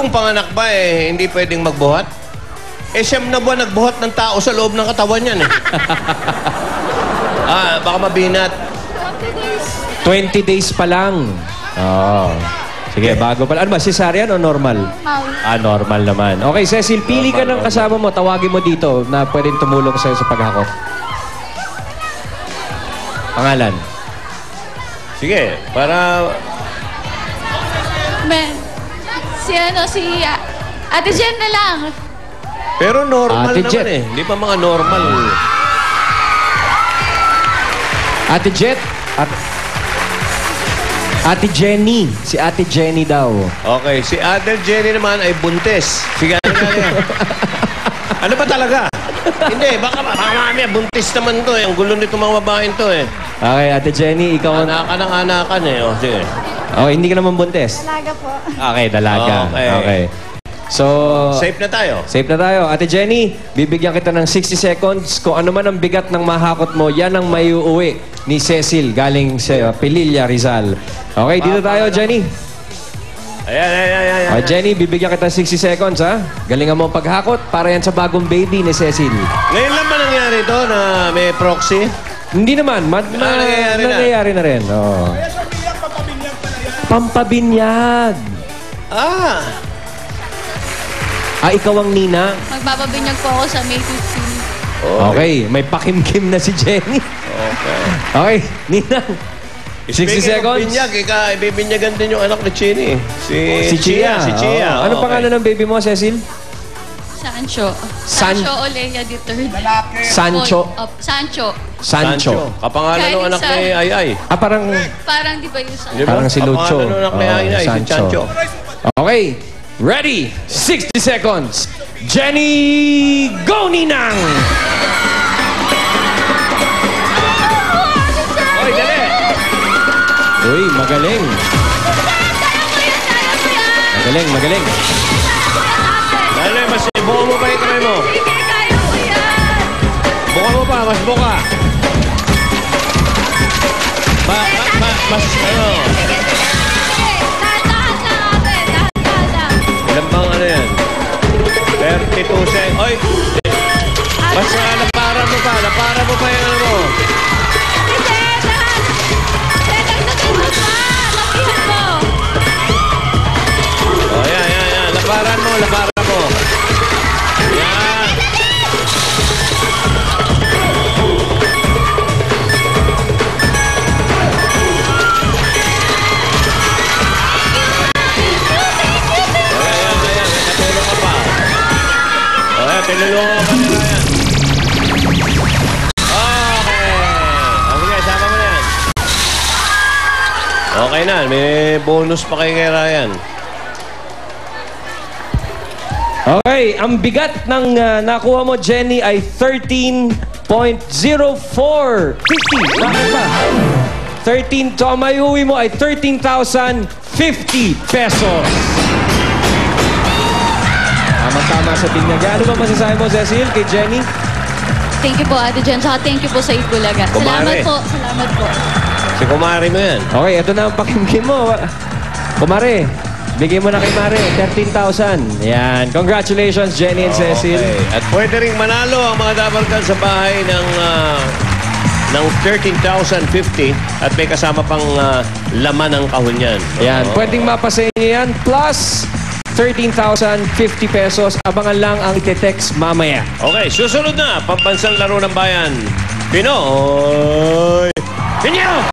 Kung panganak ba hindi pwedeng magbuhat? Siyam na buwan nagbuhat ng tao sa loob ng katawan yan baka mabinat. 20 days pa lang. Oh. Sige, bago pala. Ano ba, cesarean o normal? Normal. Normal naman. Okay, Cecil, pili ka ng kasama mo. Tawagin mo dito na pwedeng tumulong sa'yo sa paghakot. Pangalan? Sige, para... Si Ate Jen na lang. Pero normal Ate naman Jet. Hindi pa mga normal. Ate Jet. Ate Jenny. Si Ate Jenny daw. Okay, si Ate Jenny naman ay buntis. Sige, ano ba talaga? Hindi, baka mamaya buntis naman to Ang gulo nito mga babaeng to Okay, Ate Jenny, ikaw... Anakan ng anakan sige. Okay, hindi ka naman buntis? Dalaga po. Okay, dalaga. Okay. So... Safe na tayo. Safe na tayo. Ate Jenny, bibigyan kita ng 60 seconds. Kung ano man ang bigat ng mahakot mo, yan ang may uuwi ni Cecil galing sa Pililla, Rizal. Okay, dito tayo, Jenny. Ayan. Jenny, bibigyan kita 60 seconds, ha? Galingan mo ang paghakot para yan sa bagong baby ni Cecil. Ngayon lang ba nangyari ito na may proxy? Hindi naman. Nangyayari na rin. Oh. Pampabinyag. Ikaw ang Nina? Magbababinyag po ako sa May 15. Okay, may pakimkim na si Jenny. Okay, Nina. 60 seconds. Binyag, ibibinyagan din yung anak ni Chini. Si Chia. Ano pangalan ng baby mo, Cecil? Sancho Olea III. Sancho. Sancho. Kapangalan ng anak ni Ayay. Parang di ba yung Sancho? parang si Lucho. Kapangalan ng anak ni Ayay, si Sancho. Okay, ready? 60 seconds. Jenny, go Ninang! Oy, dali! Uy, magaling. Magaling. Dali, mas buka mo pa yung kamay mo. Buka mo pa, mas buka. Mas ilan bang yan? 32 seconds. Oy! Mas laparan mo pa yung ano mo. Yan. Laparan mo. Yan. Natulong ka pa. Tinulungan ka pa nila yan. Okay. Sige, sama mo na yan. Okay na. May bonus pa kay Ryan. Okay, ang bigat ng nakuha mo, Jenny, ay 13.0450. Bakit ba? 13 to ang may uwi mo ay 13,050 pesos. Tama sa binyag. Ano ba masasabi mo, Cecil, kay Jenny? Thank you po, Ate Jen. Saka thank you po sa Itbulaga. Salamat po. Si Kumari mo yan. Okay, ito na ang pakimkim mo. Kumari, bigay mo na kay Mare, 13,000. Yan. Congratulations, Jenny and Cecil. Okay. At pwede rin manalo ang mga dabarkan sa bahay ng 13,050 at may kasama pang laman ng kahon yan. Yan. Pwedeng mapasa inyo yan. Plus 13,050 pesos. Abangan lang ang ite-text mamaya. Okay, susunod na. Pambansang laro ng bayan. Pinoy! Pinyo!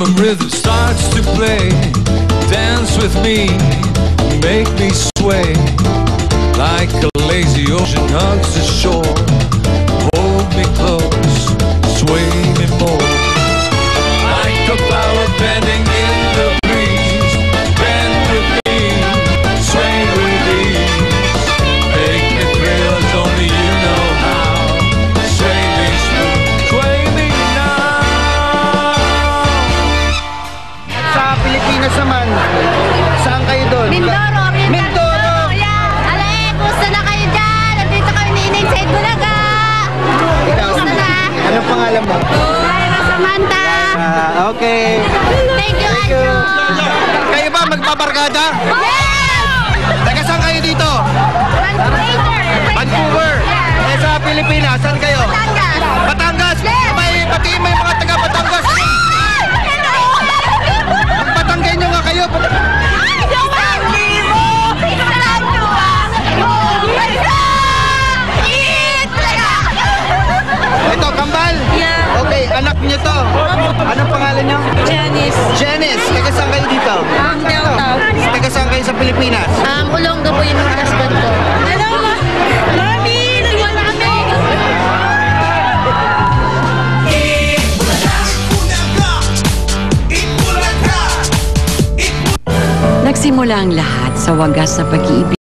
Rhythm starts to play. Dance with me, make me sway. Like a lazy ocean hugs the shore. Hold me close, sway me more. Like a flower bending in the breeze. Bend with me, sway with ease. Make me thrill as only you know how. Sway me smooth, sway me now. Sa Pilipinas naman, saan kayo doon? Mindoro, Mindoro! Alay, kumusta na kayo dyan? Nandito kami ni Ineng sa Itbulaga. Kumusta na? Anong pangalan mo? Myra Samantha. Okay. Thank you, Anjo. Kayo ba magbabarkada? Yes! Taga saan kayo dito? Vancouver. Eh sa Pilipinas, saan kayo? Batangas. Batangas? Pati may mga taga Batangas. Batanggenyo nga kayo. Ito, kambal? Yeah. Okay, anak niyo to. Anong pangalan niyo? Janice. Janice. Taga saan kayo dito? Delta. Taga saan kayo sa Pilipinas? Ulongga po yung husband ko. Hello, Mami! Nagwan kami! Nagsimula ang lahat sa wagas na pag-iibig.